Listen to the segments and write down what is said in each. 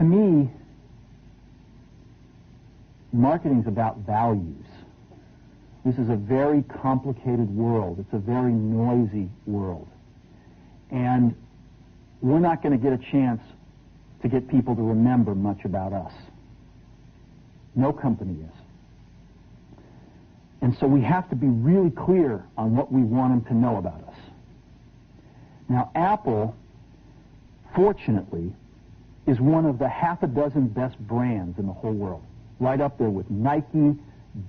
to me, marketing is about values. This is a very complicated world. It's a very noisy world. And we're not going to get a chance to get people to remember much about us. No company is. And so we have to be really clear on what we want them to know about us. Now, Apple, fortunately, is one of the half a dozen best brands in the whole world. Right up there with Nike,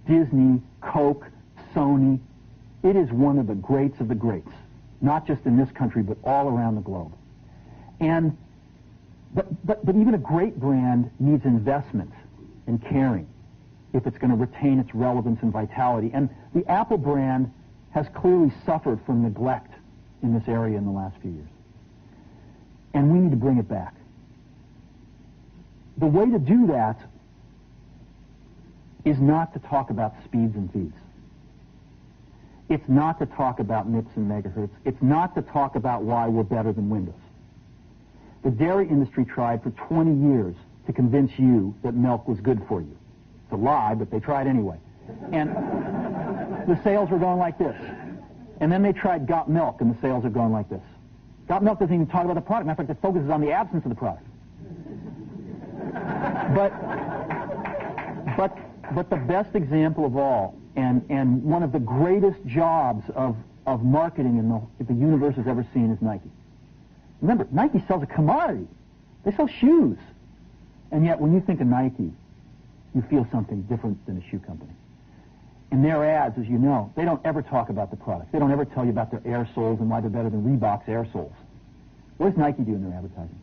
Disney, Coke, Sony. It is one of the greats of the greats, not just in this country, but all around the globe. And but even a great brand needs investment and caring if it's going to retain its relevance and vitality. And the Apple brand has clearly suffered from neglect in this area in the last few years. And we need to bring it back. The way to do that is not to talk about speeds and feeds. It's not to talk about MIPS and megahertz. It's not to talk about why we're better than Windows. The dairy industry tried for 20 years to convince you that milk was good for you. It's a lie, but they tried anyway. And the sales were going like this. And then they tried Got Milk, and the sales are going like this. Got Milk doesn't even talk about the product. Matter of fact, it focuses on the absence of the product. But the best example of all, and one of the greatest jobs of marketing that the universe has ever seen is Nike. Remember, Nike sells a commodity. They sell shoes. And yet, when you think of Nike, you feel something different than a shoe company. In their ads, as you know, they don't ever talk about the product. They don't ever tell you about their air soles and why they're better than Reebok's air soles. What does Nike do in their advertising?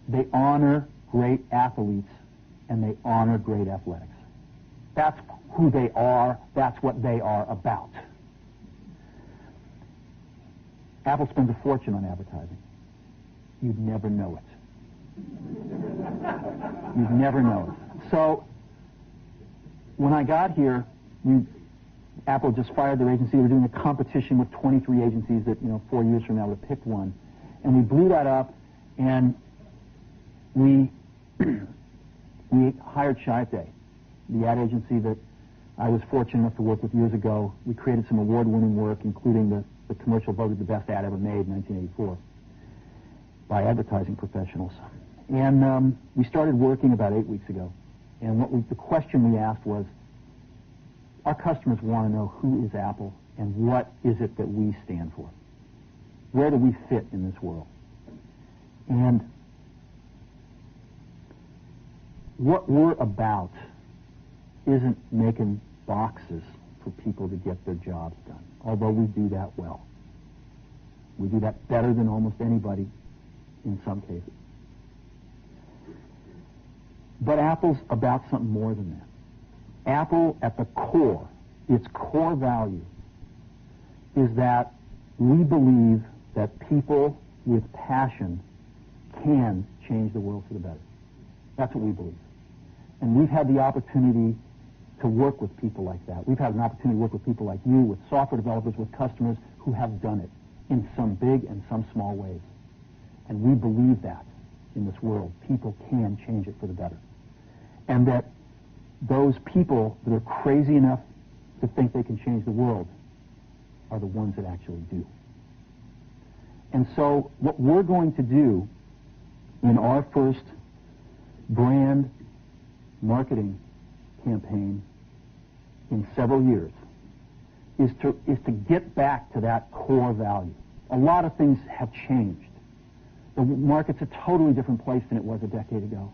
They honor great athletes and they honor great athletics. That's who they are. That's what they are about. Apple spends a fortune on advertising. You'd never know it. You'd never know it. So, when I got here, Apple just fired their agency. They were doing a competition with 23 agencies that, 4 years from now would have picked one. And we blew that up, and we hired Chiat, the ad agency that I was fortunate enough to work with years ago. We created some award-winning work, including the commercial voted the best ad ever made in 1984 by advertising professionals. And we started working about 8 weeks ago. And the question we asked was, our customers want to know who is Apple and what is it that we stand for? Where do we fit in this world? And what we're about isn't making boxes for people to get their jobs done, although we do that well. We do that better than almost anybody in some cases. But Apple's about something more than that. Apple, at the core, its core value, is that we believe that people with passion can change the world for the better. That's what we believe. And we've had the opportunity to work with people like that. We've had an opportunity to work with people like you, with software developers, with customers who have done it in some big and some small ways. And we believe that in this world, people can change it for the better. And that those people that are crazy enough to think they can change the world are the ones that actually do. And so what we're going to do in our first brand marketing campaign in several years is to get back to that core value. A lot of things have changed. The market's a totally different place than it was a decade ago.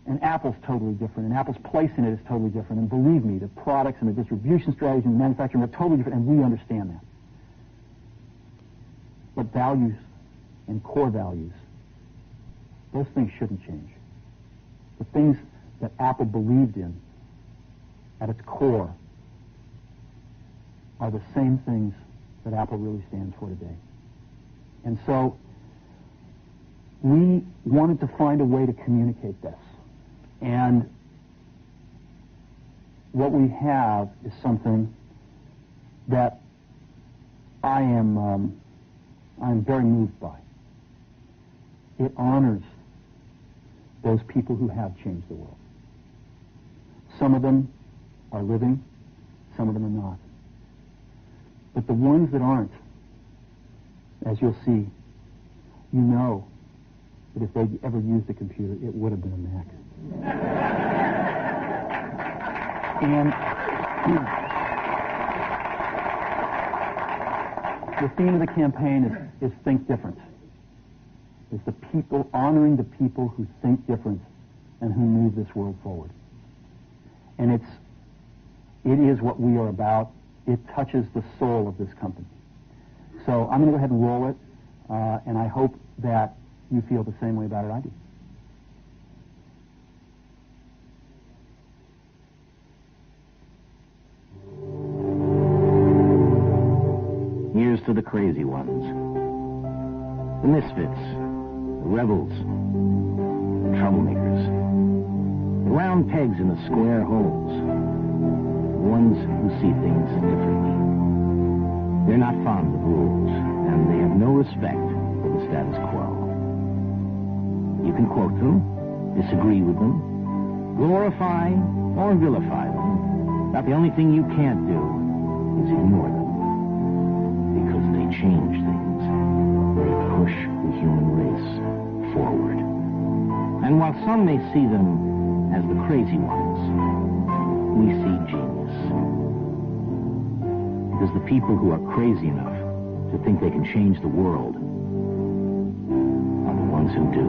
And Apple's totally different, and Apple's place in it is totally different. And believe me, the products and the distribution strategy and the manufacturing are totally different, and we understand that. But values and core values, those things shouldn't change. The things that Apple believed in at its core are the same things that Apple really stands for today. And so we wanted to find a way to communicate this. And what we have is something that I'm very moved by. It honors those people who have changed the world. Some of them are living, some of them are not. But the ones that aren't, as you'll see, you know that if they'd ever used a computer, it would have been a Mac. And the theme of the campaign is think different. It's the people, honoring the people who think different and who move this world forward. And it is what we are about. It touches the soul of this company. So I'm going to go ahead and roll it, and I hope that you feel the same way about it I do. Here's to the crazy ones, the misfits, the rebels, the troublemakers, the round pegs in the square holes, the ones who see things differently. They're not fond of rules, and they have no respect for the status quo. You can quote them, disagree with them, glorify or vilify them, but the only thing you can't do is ignore them, because they change things. They push the human race forward. And while some may see them as the crazy ones, we see genius. Because the people who are crazy enough to think they can change the world are the ones who do.